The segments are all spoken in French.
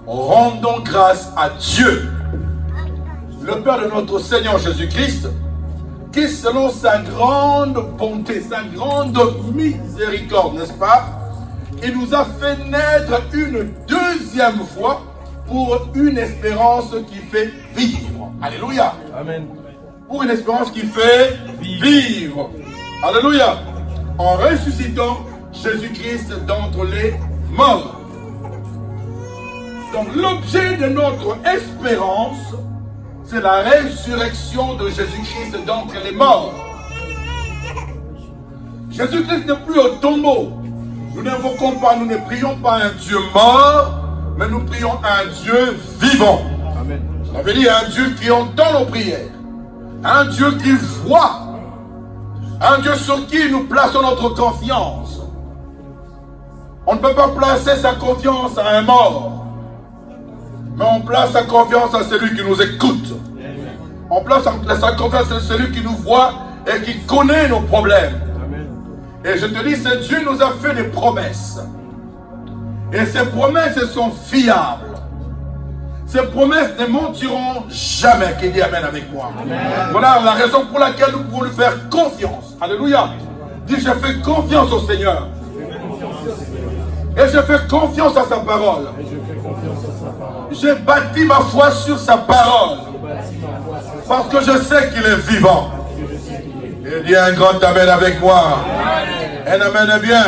Rendons grâce à Dieu, le Père de notre Seigneur Jésus-Christ, qui selon sa grande bonté, sa grande miséricorde, n'est-ce pas, il nous a fait naître une deuxième fois pour une espérance qui fait vivre. Alléluia. Amen. Pour une espérance qui fait vivre. Alléluia. En ressuscitant Jésus-Christ d'entre les morts. Donc l'objet de notre espérance, c'est la résurrection de Jésus-Christ d'entre les morts. Jésus-Christ n'est plus au tombeau. Nous n'invoquons pas, nous ne prions pas un Dieu mort, mais nous prions un Dieu vivant. Amen. Ça veut dire un Dieu qui entend nos prières, un Dieu qui voit, un Dieu sur qui nous plaçons notre confiance. On ne peut pas placer sa confiance à un mort, mais on place sa confiance à celui qui nous écoute. On place sa confiance à celui qui nous voit et qui connaît nos problèmes. Et je te dis, ce Dieu nous a fait des promesses. Et ces promesses sont fiables. Ces promesses ne mentiront jamais. Qui dit Amen avec moi? Amen. Voilà la raison pour laquelle nous pouvons lui faire confiance. Alléluia. Dis, je fais confiance au Seigneur. Et je fais confiance à sa parole. J'ai bâti ma foi sur sa parole. Parce que je sais qu'il est vivant. Et dis un grand Amen avec moi. Un Amen est bien.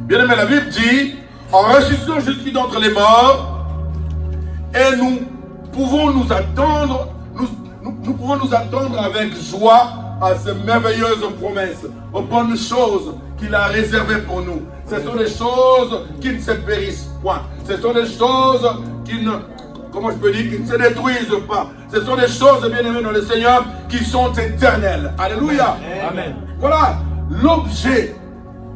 Bien aimé, la Bible dit, en ressuscitant Jésus d'entre les morts, et nous pouvons nous attendre, nous pouvons nous attendre avec joie à ces merveilleuses promesses, aux bonnes choses qu'il a réservées pour nous. Ce sont des choses qui ne se périssent point. Ce sont des choses qui ne, comment je peux dire, qui ne se détruisent pas. Ce sont des choses, bien aimées dans le Seigneur, qui sont éternelles. Alléluia. Amen. Voilà l'objet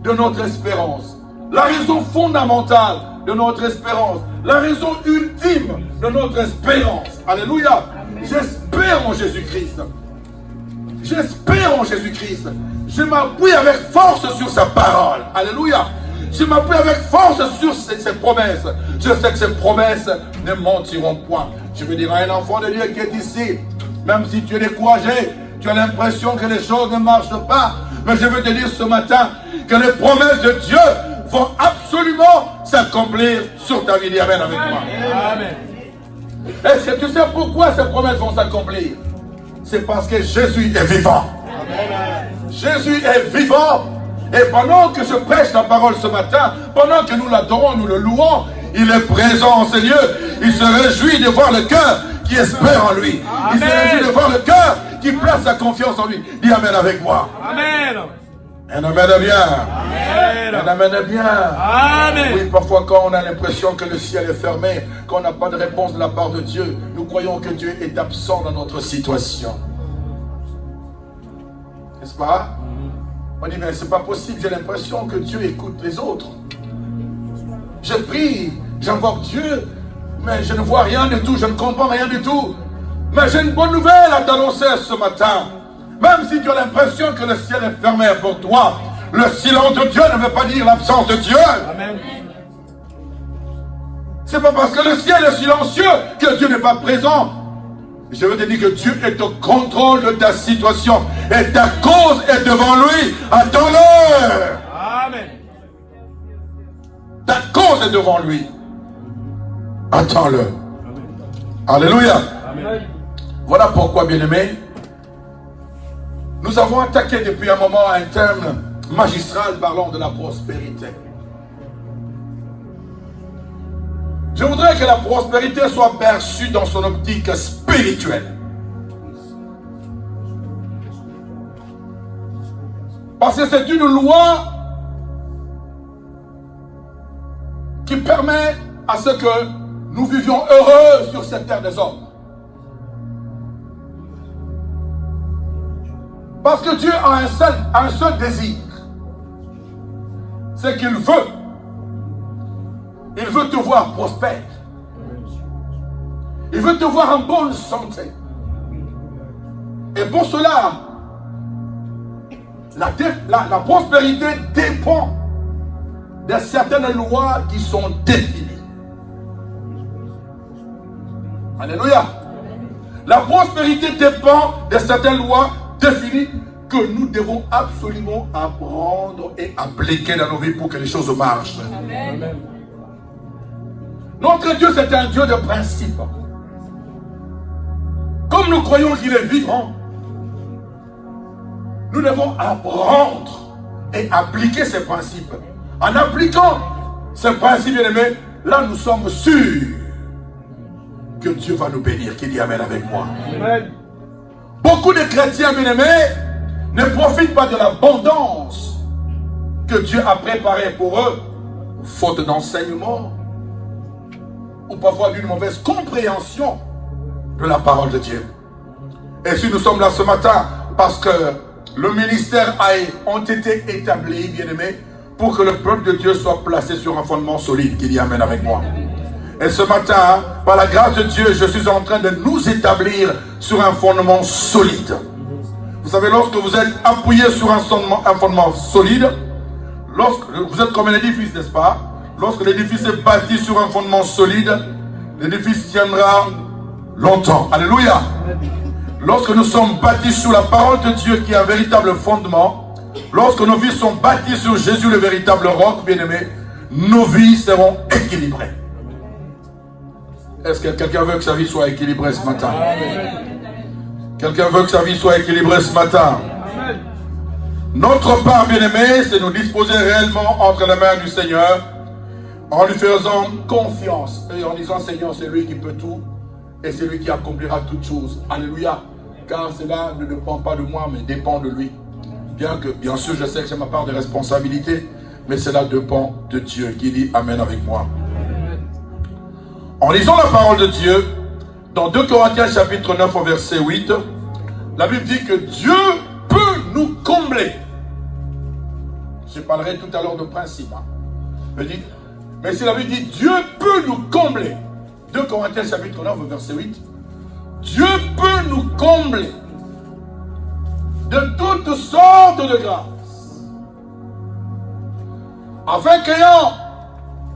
de notre espérance. La raison fondamentale de notre espérance. La raison ultime de notre espérance. Alléluia. J'espère en Jésus-Christ. J'espère en Jésus-Christ. Je m'appuie avec force sur sa parole. Alléluia. Je m'appuie avec force sur ses promesses. Je sais que ces promesses ne mentiront point. Je veux dire à un enfant de Dieu qui est ici, même si tu es découragé, tu as l'impression que les choses ne marchent pas, mais je veux te dire ce matin que les promesses de Dieu vont absolument s'accomplir sur ta vie. Dis Amen avec moi. Amen. Est-ce que tu sais pourquoi ces promesses vont s'accomplir? C'est parce que Jésus est vivant. Amen. Jésus est vivant. Et pendant que je prêche la parole ce matin, pendant que nous l'adorons, nous le louons, il est présent en ces lieux. Il se réjouit de voir le cœur qui espère en lui. Amen. Il se réjouit de voir le cœur qui place sa confiance en lui. Dis Amen avec moi. Amen. Un Amen est bien. Amen. Un Amen est bien. Amen. Oui, parfois quand on a l'impression que le ciel est fermé, qu'on n'a pas de réponse de la part de Dieu, nous croyons que Dieu est absent dans notre situation. N'est-ce pas? On dit, mais c'est pas possible, j'ai l'impression que Dieu écoute les autres. Je prie, j'invoque Dieu, mais je ne vois rien du tout, je ne comprends rien du tout. Mais j'ai une bonne nouvelle à t'annoncer ce matin. Même si tu as l'impression que le ciel est fermé pour toi, le silence de Dieu ne veut pas dire l'absence de Dieu. Amen. C'est pas parce que le ciel est silencieux que Dieu n'est pas présent. Je veux te dire que Dieu est au contrôle de ta situation. Et ta cause est devant lui. Attends-le. Amen. Ta cause est devant lui. Attends-le. Alléluia. Amen. Voilà pourquoi, bien-aimés, nous avons attaqué depuis un moment un terme magistral parlant de la prospérité. Je voudrais que la prospérité soit perçue dans son optique spirituelle. Parce que c'est une loi qui permet à ce que nous vivions heureux sur cette terre des hommes. Parce que Dieu a un seul désir. C'est qu'il veut. Il veut te voir prospère. Il veut te voir en bonne santé. Et pour cela, la prospérité dépend de certaines lois qui sont définies. Alléluia. La prospérité dépend de certaines lois définies que nous devons absolument apprendre et appliquer dans nos vies pour que les choses marchent. Amen. Notre Dieu, c'est un Dieu de principe. Comme nous croyons qu'il est vivant, nous devons apprendre et appliquer ces principes. En appliquant ces principes, bien-aimés, là nous sommes sûrs que Dieu va nous bénir. Qui dit Amen avec moi? Amen. Beaucoup de chrétiens, bien-aimés, ne profitent pas de l'abondance que Dieu a préparée pour eux, faute d'enseignement, ou parfois d'une mauvaise compréhension de la parole de Dieu. Et si nous sommes là ce matin, parce que le ministère ont été établis, bien-aimés, pour que le peuple de Dieu soit placé sur un fondement solide. Qui dit Amen avec moi? Et ce matin, par la grâce de Dieu, je suis en train de nous établir sur un fondement solide. Vous savez, lorsque vous êtes appuyé sur un fondement solide, lorsque vous êtes comme un édifice, n'est-ce pas? Lorsque l'édifice est bâti sur un fondement solide, l'édifice tiendra longtemps. Alléluia. Lorsque nous sommes bâtis sur la parole de Dieu qui est un véritable fondement, lorsque nos vies sont bâties sur Jésus le véritable roc, bien-aimé, nos vies seront équilibrées. Est-ce que quelqu'un veut que sa vie soit équilibrée ce matin? Quelqu'un veut que sa vie soit équilibrée ce matin? Notre part, bien-aimé, c'est nous disposer réellement entre les mains du Seigneur, en lui faisant confiance et en disant: Seigneur, c'est lui qui peut tout et c'est lui qui accomplira toutes choses. Alléluia. Car cela ne dépend pas de moi, mais dépend de lui. Bien sûr, je sais que c'est ma part de responsabilité, mais cela dépend de Dieu. Qui dit Amen avec moi? En lisant la parole de Dieu, dans 2 Corinthiens chapitre 9 au verset 8, la Bible dit que Dieu peut nous combler. Je parlerai tout à l'heure de principe. Mais si la Bible dit Dieu peut nous combler, 2 Corinthiens chapitre 9 au verset 8, Dieu peut nous combler de toutes sortes de grâces, afin qu'ayant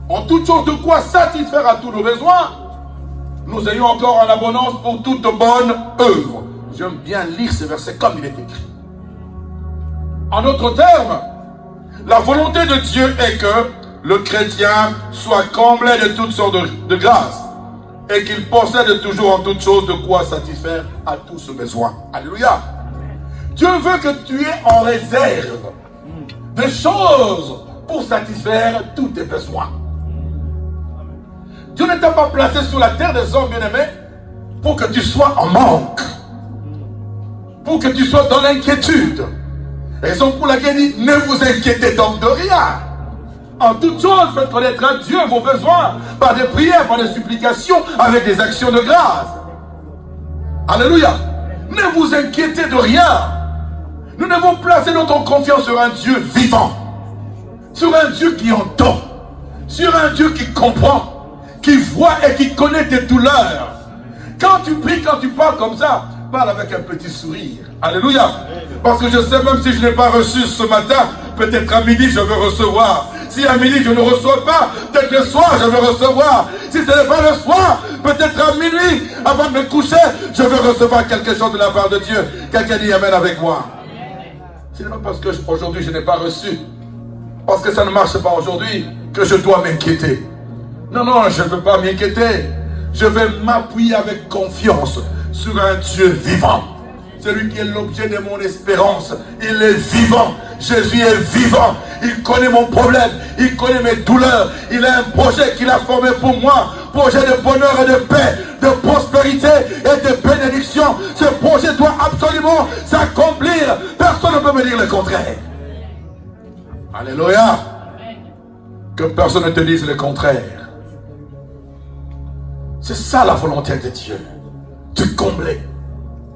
en toutes choses de quoi satisfaire à tous nos besoins, nous ayons encore en abondance pour toute bonne œuvre. J'aime bien lire ce verset comme il est écrit. En d'autres termes, la volonté de Dieu est que le chrétien soit comblé de toutes sortes de grâces et qu'il possède toujours en toutes choses de quoi satisfaire à tous ses besoins. Alléluia. Dieu veut que tu aies en réserve des choses pour satisfaire tous tes besoins. Dieu ne t'a pas placé sur la terre des hommes, bien-aimés, pour que tu sois en manque, pour que tu sois dans l'inquiétude. Raison pour laquelle il dit: ne vous inquiétez donc de rien. En toutes choses, faites connaître à Dieu vos besoins par des prières, par des supplications, avec des actions de grâce. Alléluia. Ne vous inquiétez de rien. Nous devons placer notre confiance sur un Dieu vivant, sur un Dieu qui entend, sur un Dieu qui comprend, qui voit et qui connaît tes douleurs. Quand tu pries, quand tu parles comme ça, parle avec un petit sourire. Alléluia. Parce que je sais, même si je n'ai pas reçu ce matin, peut-être à midi je veux recevoir. Si à midi je ne reçois pas, peut-être le soir je veux recevoir. Si ce n'est pas le soir, peut-être à minuit, avant de me coucher, je veux recevoir quelque chose de la part de Dieu. Quelqu'un dit Amen avec moi. Ce n'est pas parce qu'aujourd'hui je n'ai pas reçu, parce que ça ne marche pas aujourd'hui, que je dois m'inquiéter. Non, non, je ne veux pas m'inquiéter. Je vais m'appuyer avec confiance sur un Dieu vivant. Celui qui est l'objet de mon espérance. Il est vivant. Jésus est vivant. Il connaît mon problème. Il connaît mes douleurs. Il a un projet qu'il a formé pour moi. Projet de bonheur et de paix, de prospérité et de bénédiction. Ce projet doit absolument s'accomplir. Personne ne peut me dire le contraire. Alléluia. Que personne ne te dise le contraire. C'est ça la volonté de Dieu. Te combler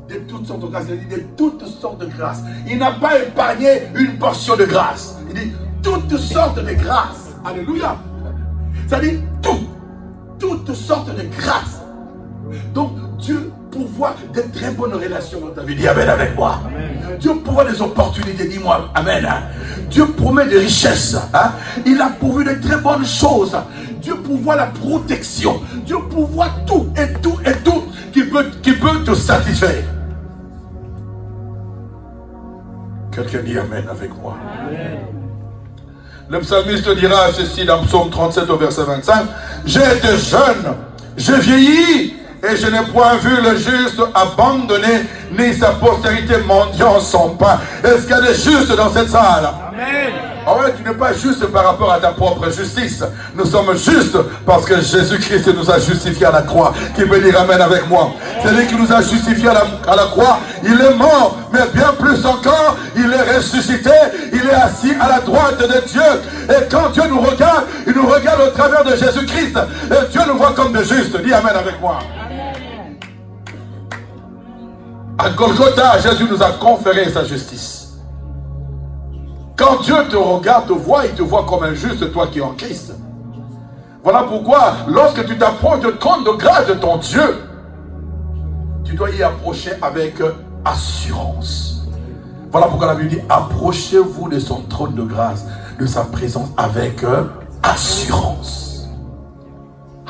de toutes sortes de grâces. Il dit de toutes sortes de grâces. Il n'a pas épargné une portion de grâce. Il dit toutes sortes de grâces. Alléluia. Ça dit tout. Toutes sortes de grâces. Donc Dieu pourvoit de très bonnes relations dans ta vie. Dis Amen avec moi. Amen. Dieu pourvoit des opportunités, dis-moi Amen. Dieu promet des richesses. Hein? Il a pourvu de très bonnes choses. Dieu pourvoit la protection. Dieu pourvoit tout et tout et tout qui peut te satisfaire. Quelqu'un dit Amen avec moi. Amen. Le psalmiste dira ceci dans Psaume 37 au verset 25. J'ai été jeune, j'ai vieilli, et je n'ai point vu le juste abandonné, ni sa postérité mendiant son pain. Est-ce qu'il y a des justes dans cette salle? Amen. Ah ouais, tu n'es pas juste par rapport à ta propre justice. Nous sommes justes parce que Jésus-Christ nous a justifiés à la croix. Qui veut dire Amen avec moi? C'est lui qui nous a justifiés à la croix. Il est mort, mais bien plus encore, il est ressuscité. Il est assis à la droite de Dieu. Et quand Dieu nous regarde, il nous regarde au travers de Jésus-Christ. Et Dieu nous voit comme des justes. Dis Amen avec moi. À Golgotha, Jésus nous a conféré sa justice. Quand Dieu te regarde, te voit, il te voit comme un juste, toi qui es en Christ. Voilà pourquoi, lorsque tu t'approches de trône de grâce de ton Dieu, tu dois y approcher avec assurance. Voilà pourquoi la Bible dit, approchez-vous de son trône de grâce, de sa présence avec assurance.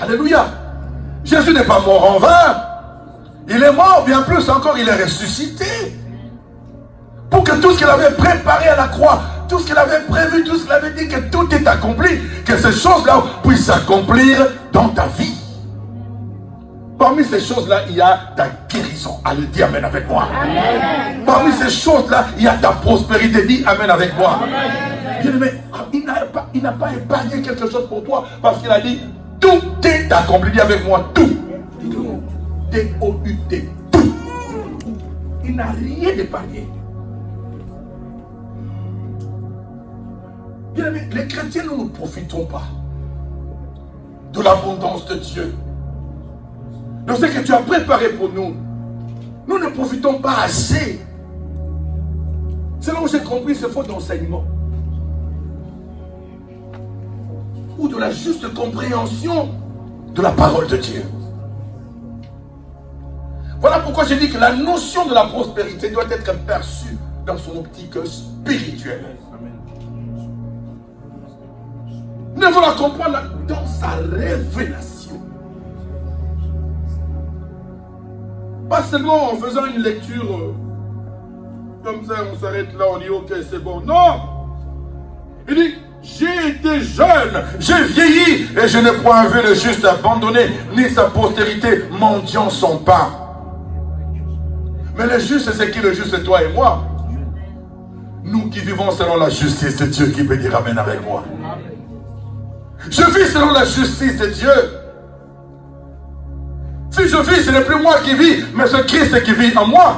Alléluia. Jésus n'est pas mort en vain. Il est mort, bien plus encore, il est ressuscité. Pour que tout ce qu'il avait préparé à la croix, tout ce qu'il avait prévu, tout ce qu'il avait dit, que tout est accompli, que ces choses-là puissent s'accomplir dans ta vie. Parmi ces choses-là, il y a ta guérison. Allez, dis Amen avec moi. Amen. Parmi ces choses-là, il y a ta prospérité. Dis Amen avec moi. Amen. Mais il n'a pas épargné quelque chose pour toi, parce qu'il a dit, tout est accompli. Dis avec moi, tout. T-O-U-T, tout. Il n'a rien épargné. Bien aimé, les chrétiens, nous ne profitons pas de l'abondance de Dieu, de ce que tu as préparé pour nous. Nous ne profitons pas assez. C'est là où j'ai compris ce faux enseignement, ou de la juste compréhension de la parole de Dieu. Voilà pourquoi j'ai dit que la notion de la prospérité doit être perçue dans son optique spirituelle. Nous devons la comprendre dans sa révélation. Pas seulement en faisant une lecture comme ça, on s'arrête là, on dit ok, c'est bon. Non! Il dit, j'ai été jeune, j'ai vieilli, et je n'ai point vu le juste abandonné, ni sa postérité mendiant son pain. Mais le juste, c'est qui le juste? C'est toi et moi. Nous qui vivons selon la justice de Dieu, qui peut dire Amen avec moi. Je vis selon la justice de Dieu. Si je vis, ce n'est plus moi qui vis, mais c'est Christ qui vit en moi.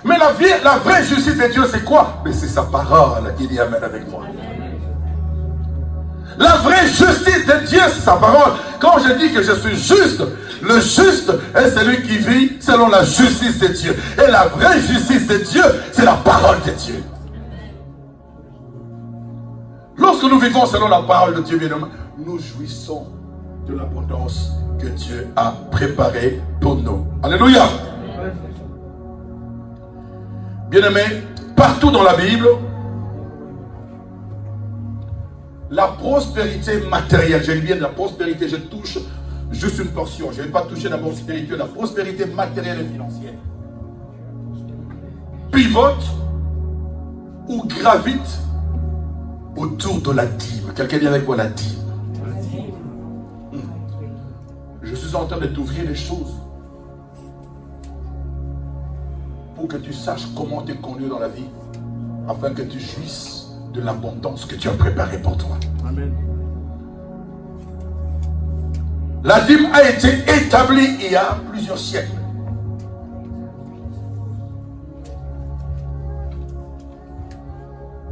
Mais la vraie justice de Dieu, c'est quoi? Mais c'est sa parole qui dit Amen avec moi. La vraie justice de Dieu, c'est sa parole. Quand je dis que je suis juste, le juste est celui qui vit selon la justice de Dieu. Et la vraie justice de Dieu, c'est la parole de Dieu. Lorsque nous vivons selon la parole de Dieu, bien aimé, nous jouissons de l'abondance que Dieu a préparée pour nous. Alléluia. Bien aimé, partout dans la Bible, la prospérité matérielle, je dis bien la prospérité, je touche juste une portion, je ne vais pas toucher la prospérité, la prospérité matérielle et financière pivote ou gravite autour de la dîme. Quelqu'un dit avec moi la dîme. Je suis en train de t'ouvrir les choses pour que tu saches comment te conduire dans la vie, afin que tu jouisses de l'abondance que Dieu a préparée pour toi. Amen. La dîme a été établie il y a plusieurs siècles.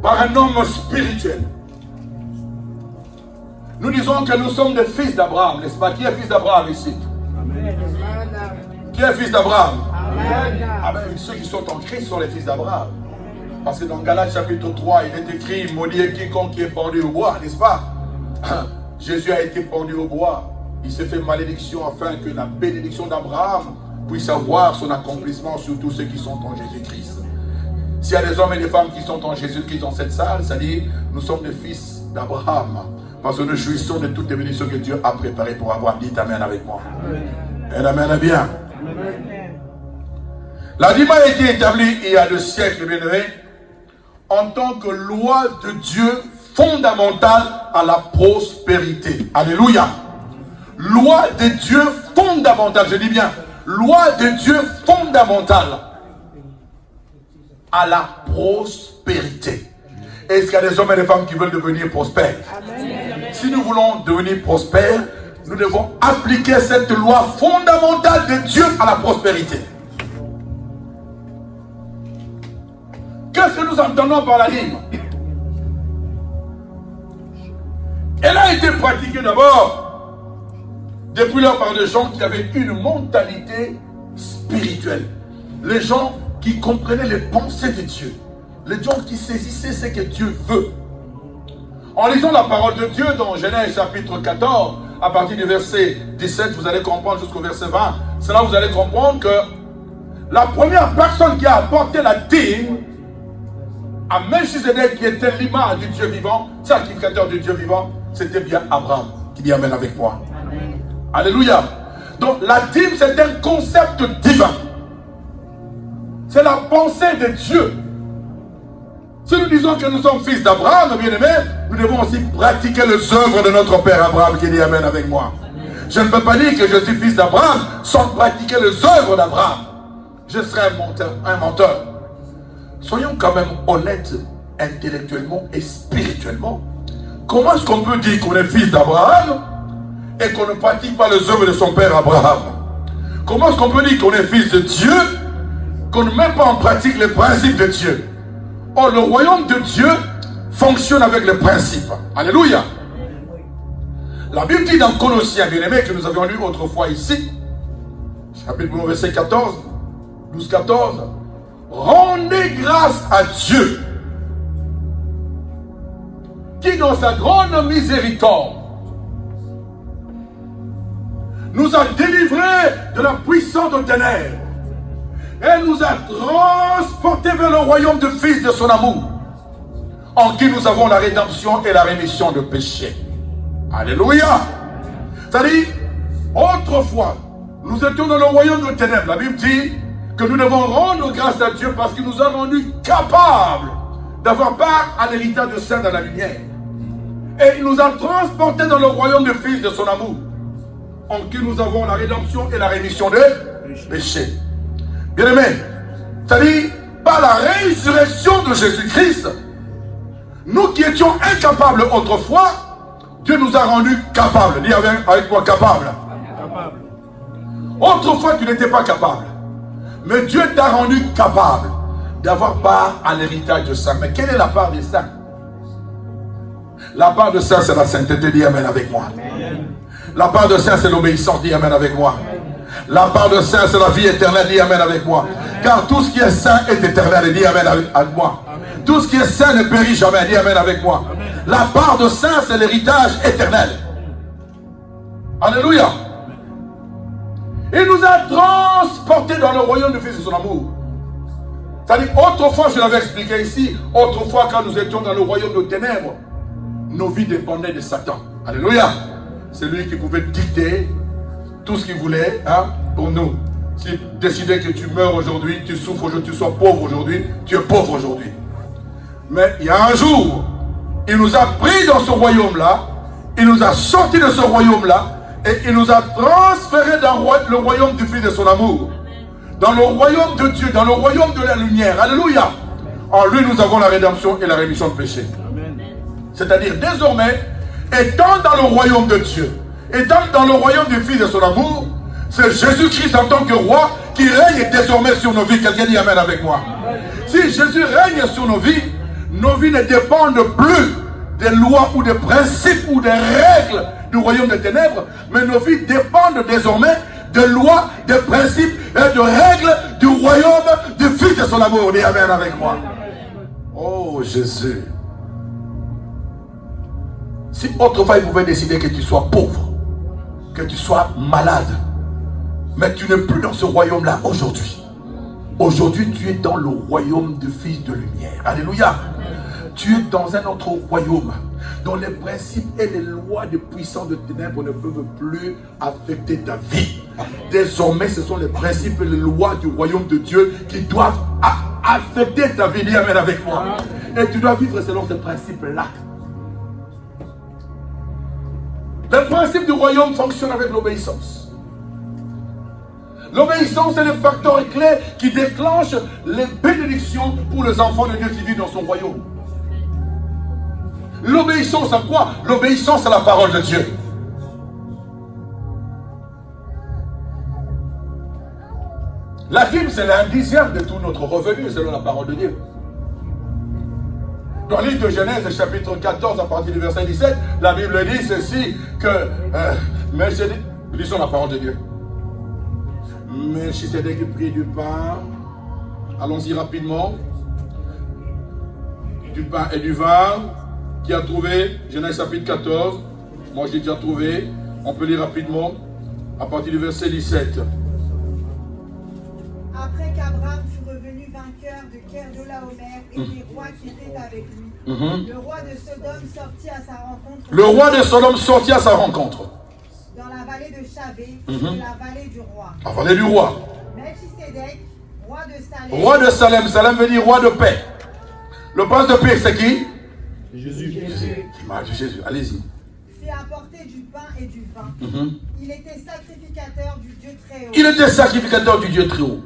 Par un homme spirituel. Nous disons que nous sommes des fils d'Abraham, n'est-ce pas? Qui est fils d'Abraham ici? Amen. Qui est fils d'Abraham? Ah ben, ceux qui sont en Christ sont les fils d'Abraham. Parce que dans Galates chapitre 3, il est écrit, maudit est quiconque qui est pendu au bois, n'est-ce pas? Jésus a été pendu au bois. Il s'est fait malédiction afin que la bénédiction d'Abraham puisse avoir son accomplissement sur tous ceux qui sont en Jésus-Christ. S'il y a des hommes et des femmes qui sont en Jésus-Christ dans cette salle, ça dit, nous sommes des fils d'Abraham. Parce que nous jouissons de toutes les bénédictions que Dieu a préparées pour avoir. Dites Amen avec moi. Amen. Amen, bien. La dîme a été établie il y a 2 siècles, bien-aimés, en tant que loi de Dieu fondamentale à la prospérité. Alléluia. Loi de Dieu fondamentale, je dis bien, loi de Dieu fondamentale à la prospérité. Est-ce qu'il y a des hommes et des femmes qui veulent devenir prospères? Amen. Si nous voulons devenir prospères, nous devons appliquer cette loi fondamentale de Dieu à la prospérité. Qu'est-ce que nous entendons par la dîme? Elle a été pratiquée d'abord depuis lors par des gens qui avaient une mentalité spirituelle. Les gens qui comprenaient les pensées de Dieu. Les gens qui saisissaient ce que Dieu veut. En lisant la parole de Dieu dans Genèse chapitre 14, à partir du verset 17, vous allez comprendre jusqu'au verset 20. C'est là où vous allez comprendre que la première personne qui a apporté la dîme à Melchizedek, qui était l'image du Dieu vivant, sacrificateur du Dieu vivant, c'était bien Abraham, qui dit Amen avec moi. Amen. Alléluia. Donc la dîme, c'est un concept divin. C'est la pensée de Dieu. Si nous disons que nous sommes fils d'Abraham, bien-aimés, nous devons aussi pratiquer les œuvres de notre père Abraham, qui dit Amen avec moi. Amen. Je ne peux pas dire que je suis fils d'Abraham sans pratiquer les œuvres d'Abraham. Je serai un menteur. Soyons quand même honnêtes intellectuellement et spirituellement. Comment est-ce qu'on peut dire qu'on est fils d'Abraham et qu'on ne pratique pas les œuvres de son père Abraham? Comment est-ce qu'on peut dire qu'on est fils de Dieu, qu'on ne met pas en pratique les principes de Dieu? Or, le royaume de Dieu fonctionne avec les principes. Alléluia. La Bible dit dans Colossiens, bien-aimés, que nous avions lu autrefois ici, chapitre 1, verset 14, 12-14, rendez grâce à Dieu, qui dans sa grande miséricorde nous a délivrés de la puissance de ténèbres et nous a transportés vers le royaume du Fils de son amour, en qui nous avons la rédemption et la rémission de péché. Alléluia. C'est-à-dire, autrefois, nous étions dans le royaume de ténèbres. La Bible dit que nous devons rendre grâce à Dieu parce qu'il nous a rendus capables d'avoir part à l'héritage de saints dans la lumière. Et il nous a transportés dans le royaume du Fils de son amour, en qui nous avons la rédemption et la rémission des péchés. Bien-aimés, c'est-à-dire, par la résurrection de Jésus-Christ, nous qui étions incapables autrefois, Dieu nous a rendus capables. Dis avec moi, capables. Autrefois, tu n'étais pas capable. Mais Dieu t'a rendu capable d'avoir part à l'héritage de saints. Mais quelle est la part des saints? La part de saints, c'est la sainteté. Dis Amen avec moi. Amen. La part de saints, c'est l'obéissance. Dis Amen avec moi. Amen. La part de saints, c'est la vie éternelle. Dis Amen avec moi. Amen. Car tout ce qui est saint est éternel. Dis Amen avec moi. Amen. Tout ce qui est saint ne périt jamais. Dis Amen avec moi. Amen. La part de saints, c'est l'héritage éternel. Alléluia. Il nous a transportés dans le royaume du Fils de son amour. C'est-à-dire, autrefois, je l'avais expliqué ici, autrefois, quand nous étions dans le royaume de ténèbres, nos vies dépendaient de Satan. Alléluia. C'est lui qui pouvait dicter tout ce qu'il voulait pour nous. S'il décidait que tu meurs aujourd'hui, tu souffres aujourd'hui, tu sois pauvre aujourd'hui, tu es pauvre aujourd'hui. Mais il y a un jour, il nous a pris dans ce royaume-là, il nous a sortis de ce royaume-là, et il nous a transférés dans le royaume du Fils de son amour. Dans le royaume de Dieu, dans le royaume de la lumière. Alléluia. En lui, nous avons la rédemption et la rémission de péché. C'est-à-dire, désormais, étant dans le royaume de Dieu, étant dans le royaume du Fils de son amour, c'est Jésus-Christ en tant que roi qui règne désormais sur nos vies. Quelqu'un dit Amen avec moi. Si Jésus règne sur nos vies ne dépendent plus des lois ou des principes ou des règles du royaume des ténèbres, mais nos vies dépendent désormais de lois, de principes et de règles du royaume du Fils de son amour. Dis Amen avec moi. Oh Jésus. Si autrefois il pouvait décider que tu sois pauvre, que tu sois malade, Mais tu n'es plus dans ce royaume-là aujourd'hui. Aujourd'hui, tu es dans le royaume du Fils de lumière. Alléluia. Tu es dans un autre royaume, dont les principes et les lois de puissance de ténèbres ne peuvent plus affecter ta vie. Désormais, ce sont les principes et les lois du royaume de Dieu qui doivent affecter ta vie. Dis amen avec moi. Et tu dois vivre selon ces principes-là. Le principe du royaume fonctionne avec l'obéissance. L'obéissance est le facteur clé qui déclenche les bénédictions pour les enfants de Dieu qui vivent dans son royaume. L'obéissance à quoi? L'obéissance à la parole de Dieu. La dîme, c'est l'un dixième de tout notre revenu selon la parole de Dieu. Dans le livre de Genèse, chapitre 14, à partir du verset 17, la Bible dit ceci, que lisons la parole de Dieu. Melchisedec prit du pain, allons-y rapidement, du pain et du vin, qui a trouvé, Genèse chapitre 14, moi j'ai déjà trouvé, on peut lire rapidement, à partir du verset 17. Après qu'Abraham fut revenu vainqueur de Kedorlaomer et des rois qui étaient avec lui, le roi de Sodome sortit à sa rencontre. Le roi de Sodome sortit à sa rencontre. Dans la vallée de Chavé, la vallée du roi. La vallée du roi. Melchisedec, roi de Salem. Roi de Salem, Salem veut dire roi de paix. Le prince de paix, c'est qui? Jésus. Jésus, allez-y. Fit apporter du pain et du vin. Il était sacrificateur du Dieu très haut. Il était sacrificateur du Dieu très haut.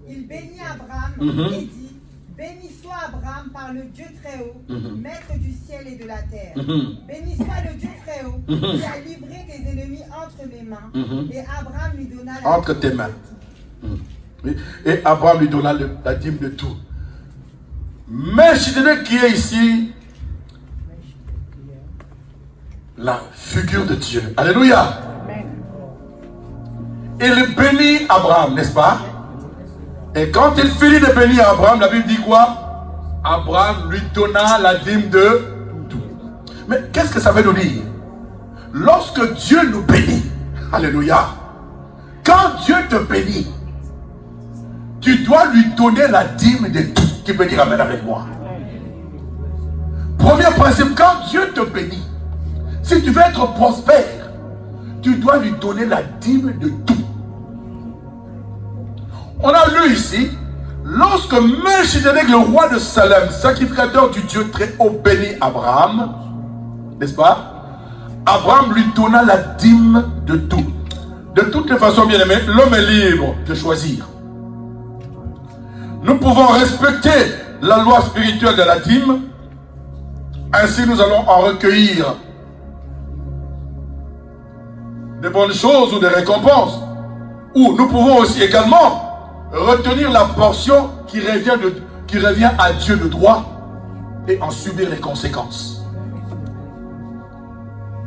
Il bénit Abraham et dit, béni soit Abraham par le Dieu très haut, maître du ciel et de la terre. Béni soit le Dieu très haut, qui a livré tes ennemis entre mes mains. Et Abraham lui donna la Entre tes mains. Et Abraham lui donna la dîme de tout. Melchisedec qui est ici, la figure de Dieu. Alléluia. Il bénit Abraham, n'est-ce pas? Et quand il finit de bénir Abraham, la Bible dit quoi? Abraham lui donna la dîme de tout. Mais qu'est-ce que ça veut nous dire? Lorsque Dieu nous bénit, alléluia, quand Dieu te bénit, tu dois lui donner la dîme de tout. Qui peut dire amen avec moi? Premier principe, quand Dieu te bénit, si tu veux être prospère, tu dois lui donner la dîme de tout. On a lu ici, lorsque Melchisedec, le roi de Salem, sacrificateur du Dieu très haut, bénit Abraham, n'est-ce pas? Abraham lui donna la dîme de tout. De toutes les façons, bien aimé, l'homme est libre de choisir. Nous pouvons respecter la loi spirituelle de la dîme. Ainsi, nous allons en recueillir des bonnes choses ou des récompenses. Ou nous pouvons aussi également retenir la portion qui revient à Dieu de droit et en subir les conséquences.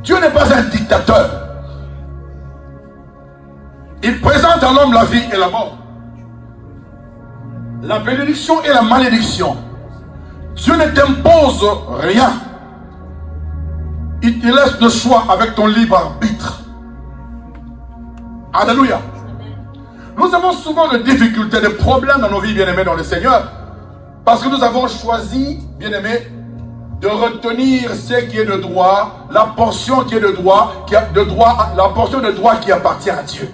Dieu n'est pas un dictateur. Il présente à l'homme la vie et la mort, la bénédiction et la malédiction. Dieu ne t'impose rien. Il te laisse le choix avec ton libre arbitre. Alléluia. Nous avons souvent des difficultés, des problèmes dans nos vies, bien-aimés dans le Seigneur, parce que nous avons choisi, bien-aimés, de retenir ce qui est de droit, la portion qui est de droit, la portion de droit qui appartient à Dieu.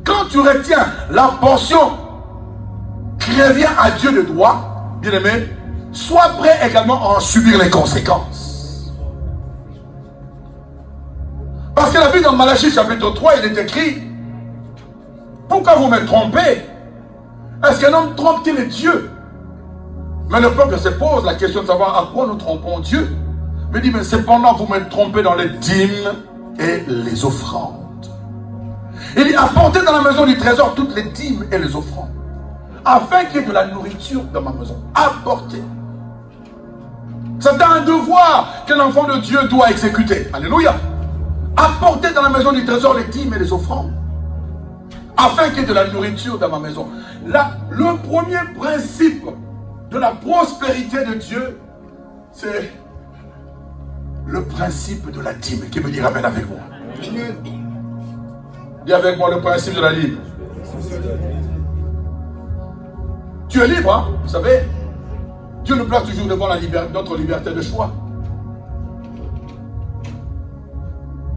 Quand tu retiens la portion qui revient à Dieu de droit, bien-aimé, sois prêt également à en subir les conséquences. Parce que la Bible dans Malachie chapitre 3, il est écrit: pourquoi vous me trompez? Est-ce qu'un homme trompe-t-il Dieu? Mais le peuple se pose la question de savoir à quoi nous trompons Dieu. Mais dit, mais cependant vous me trompez dans les dîmes et les offrandes. Il dit, apportez dans la maison du trésor toutes les dîmes et les offrandes, afin qu'il y ait de la nourriture dans ma maison. Apportez. C'est un devoir qu'un enfant de Dieu doit exécuter. Alléluia. Apportez dans la maison du trésor les dîmes et les offrandes, afin qu'il y ait de la nourriture dans ma maison. Là, le premier principe de la prospérité de Dieu, c'est le principe de la dîme. Qui veut dire amen avec moi? Dis avec moi le principe de la libre. Tu es libre, hein, vous savez. Dieu nous place toujours devant notre liberté de choix.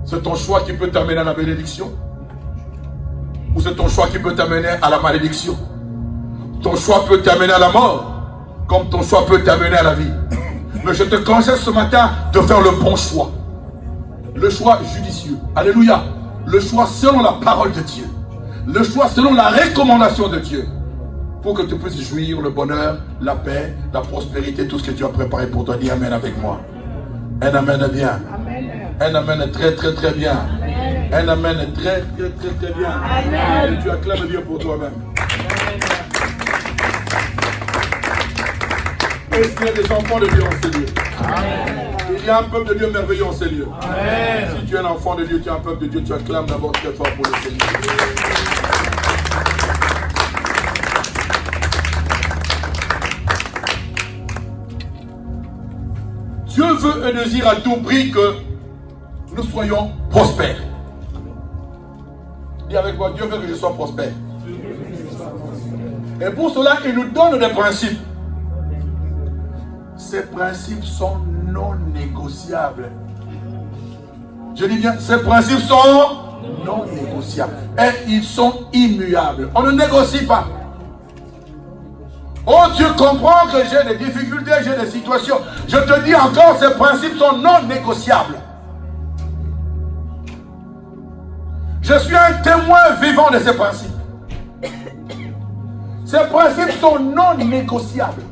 C'est ton choix qui peut t'amener à la bénédiction. Ou c'est ton choix qui peut t'amener à la malédiction. Ton choix peut t'amener à la mort, comme ton choix peut t'amener à la vie. Mais je te conseille ce matin de faire le bon choix. Le choix judicieux. Alléluia. Le choix selon la parole de Dieu. Le choix selon la recommandation de Dieu. Pour que tu puisses jouir le bonheur, la paix, la prospérité, tout ce que Dieu a préparé pour toi. Dis amen avec moi. Un amen est bien. Un amen est très très très bien. Un amen est très très très très bien. Et tu acclames Dieu pour toi-même. Est-ce qu'il y a des enfants de Dieu en ces lieux? Il y a un peuple de Dieu merveilleux en ces lieux. Si tu es un enfant de Dieu, tu es un peuple de Dieu, tu acclames d'abord très fort pour le Seigneur. Dieu veut et désire à tout prix que nous soyons prospères. Dis avec moi, Dieu veut que je sois prospère. Et pour cela, il nous donne des principes. Ces principes sont non négociables. Je dis bien, ces principes sont non négociables. Et ils sont immuables. On ne négocie pas. Oh, Dieu comprend que j'ai des difficultés, j'ai des situations. Je te dis encore, ces principes sont non négociables. Je suis un témoin vivant de ces principes. Ces principes sont non négociables.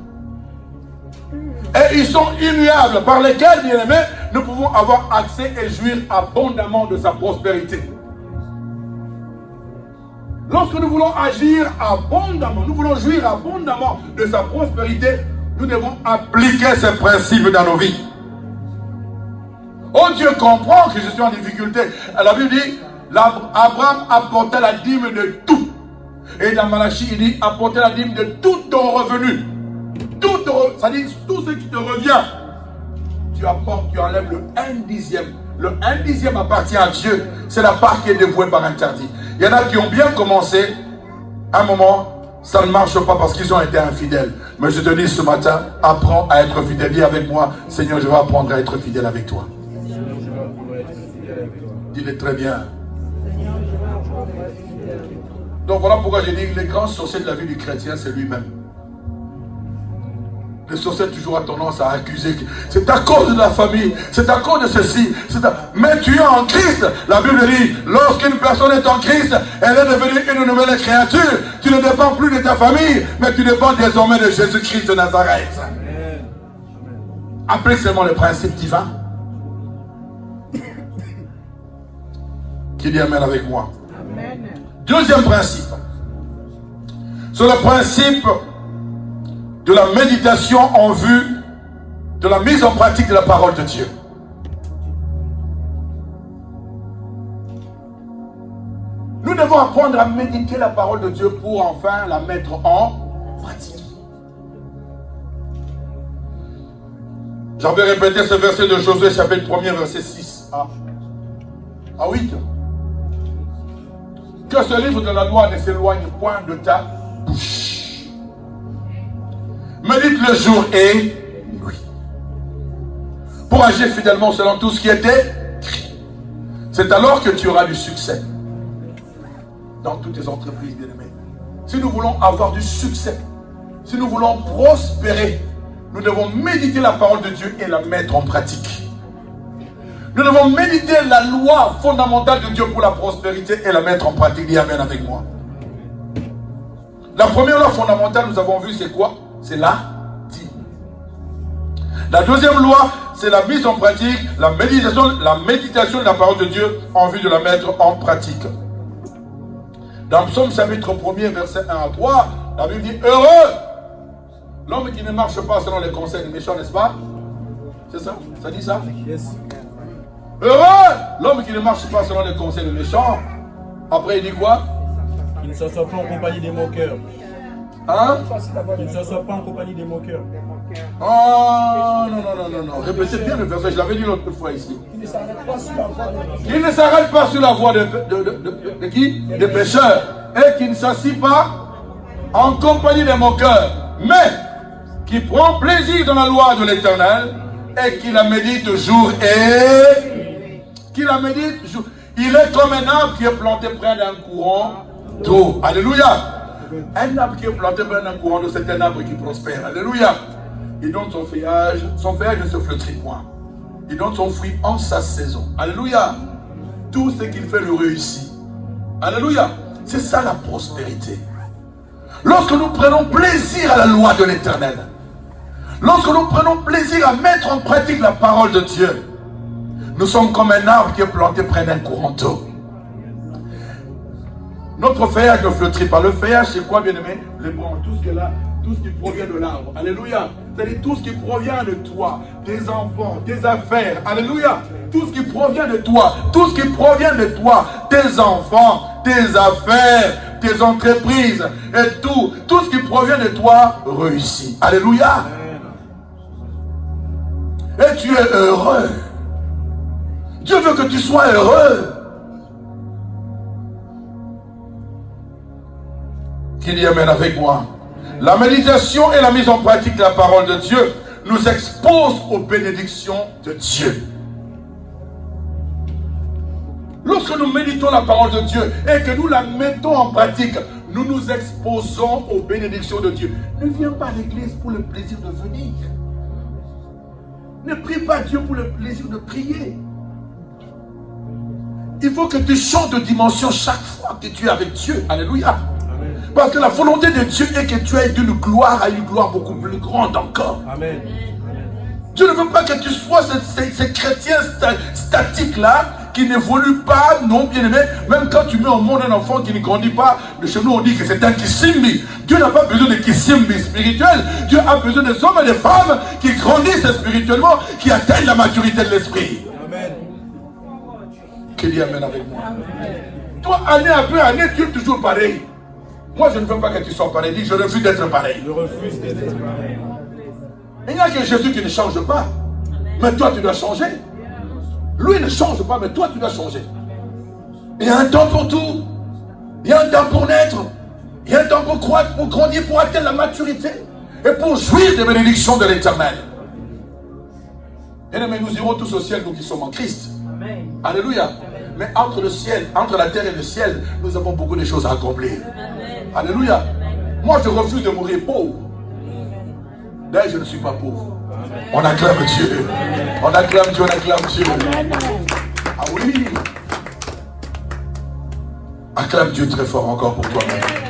Et ils sont immuables, par lesquels, bien aimés, nous pouvons avoir accès et jouir abondamment de sa prospérité. Lorsque nous voulons agir abondamment, nous voulons jouir abondamment de sa prospérité, nous devons appliquer ces principes dans nos vies. Oh, Dieu comprend que je suis en difficulté. La Bible dit, Abraham apportait la dîme de tout. Et dans Malachie, il dit, apporter la dîme de tout ton revenu. Ça dit, tout ce qui te revient. Tu apportes, tu enlèves le 1/10. Le 1/10 appartient à Dieu. C'est la part qui est dévouée par interdit. Il y en a qui ont bien commencé. À un moment, ça ne marche pas parce qu'ils ont été infidèles. Mais je te dis ce matin, apprends à être fidèle. Dis avec moi, Seigneur, je vais apprendre à être fidèle avec toi. Dis-le très bien. Donc voilà pourquoi j'ai dit que les grands sorciers de la vie du chrétien, c'est lui-même. Le sorcier toujours a tendance à accuser que c'est à cause de la famille, c'est à cause de ceci. Mais tu es en Christ. La Bible dit, lorsqu'une personne est en Christ, elle est devenue une nouvelle créature. Tu ne dépends plus de ta famille, mais tu dépends désormais de Jésus-Christ de Nazareth. Applique seulement le principe divin. Qui dit amen avec moi? Amen. Deuxième principe. C'est le principe de la méditation en vue de la mise en pratique de la parole de Dieu. Nous devons apprendre à méditer la parole de Dieu pour enfin la mettre en pratique. J'avais répété ce verset de Josué, chapitre 1er, verset 6 à 8. Que ce livre de la loi ne s'éloigne point de ta bouche. Médite le jour et nuit. Pour agir fidèlement selon tout ce qui était écrit. C'est alors que tu auras du succès. Dans toutes tes entreprises, bien-aimés. Si nous voulons avoir du succès, si nous voulons prospérer, nous devons méditer la parole de Dieu et la mettre en pratique. Nous devons méditer la loi fondamentale de Dieu pour la prospérité et la mettre en pratique. Dis amen avec moi. La première loi fondamentale, nous avons vu, c'est quoi? C'est la dîme. La deuxième loi, c'est la mise en pratique, la méditation de la parole de Dieu en vue de la mettre en pratique. Dans Psaume chapitre 1er, verset 1 à 3, la Bible dit, heureux l'homme qui ne marche pas selon les conseils des méchants, n'est-ce pas? C'est ça? Ça dit ça? Yes. Heureux l'homme qui ne marche pas selon les conseils des méchants. Après, il dit quoi? Qu'il ne s'assoit pas en compagnie des moqueurs. Hein? Qu'il ne s'assoit pas en compagnie des moqueurs. Oh, non. Répétez bien le verset, je l'avais dit l'autre fois ici. Il ne s'arrête pas sur la voie des de qui? Des pécheurs. Et qui ne s'assit pas en compagnie des moqueurs, mais qui prend plaisir dans la loi de l'Éternel et qui la médite jour et qui la médite jour. Il est comme un arbre qui est planté près d'un courant d'eau. Alléluia. Un arbre qui est planté près d'un courant d'eau, c'est un arbre qui prospère. Alléluia. Il donne son feuillage ne se flétrit point. Il donne son fruit en sa saison. Alléluia. Tout ce qu'il fait le réussit. Alléluia. C'est ça la prospérité. Lorsque nous prenons plaisir à la loi de l'Éternel, lorsque nous prenons plaisir à mettre en pratique la parole de Dieu, nous sommes comme un arbre qui est planté près d'un courant d'eau. Notre feuillage ne flétrit pas. Le feuillage, c'est quoi, bien-aimé? Les branches, tout ce qui est là, tout ce qui provient de l'arbre. Alléluia. C'est-à-dire tout ce qui provient de toi, tes enfants, tes affaires. Alléluia. Tout ce qui provient de toi, tout ce qui provient de toi, tes enfants, tes affaires, tes entreprises et tout ce qui provient de toi réussit. Alléluia. Et tu es heureux. Dieu veut que tu sois heureux. Qu'il y amène avec moi. La méditation et la mise en pratique de la parole de Dieu nous expose aux bénédictions de Dieu. Lorsque nous méditons la parole de Dieu et que nous la mettons en pratique, nous nous exposons aux bénédictions de Dieu. Ne viens pas à l'église pour le plaisir de venir. Ne prie pas Dieu pour le plaisir de prier. Il faut que tu chantes de dimension chaque fois que tu es avec Dieu. Alléluia. Parce que la volonté de Dieu est que tu ailles d'une gloire à une gloire beaucoup plus grande encore. Amen. Dieu ne veut pas que tu sois ces chrétiens statiques-là qui n'évoluent pas, non bien aimé. Même quand tu mets au monde un enfant qui ne grandit pas, chez nous on dit que c'est un kissimbi. Dieu n'a pas besoin de kissimbi spirituel. Dieu a besoin des hommes et des femmes qui grandissent spirituellement, qui atteignent la maturité de l'esprit. Amen. Qu'il y amène avec moi. Amen. Toi, année après année, tu es toujours pareil. Moi, je ne veux pas que tu sois pareil. Dis, je refuse d'être pareil. Je refuse d'être pareil. Il n'y a que Jésus qui ne change pas. Mais toi, tu dois changer. Lui ne change pas, mais toi, tu dois changer. Il y a un temps pour tout. Il y a un temps pour naître. Il y a un temps pour croître, pour grandir, pour atteindre la maturité. Et pour jouir des bénédictions de l'Éternel. Bien-aimés, nous irons tous au ciel, nous qui sommes en Christ. Amen. Alléluia. Mais entre le ciel, entre la terre et le ciel, nous avons beaucoup de choses à accomplir. Amen. Alléluia. Amen. Moi, je refuse de mourir pauvre. D'ailleurs, je ne suis pas pauvre. Amen. On acclame Dieu. Amen. On acclame Dieu, on acclame Dieu. Amen. Ah oui. Acclame Dieu très fort encore pour toi-même.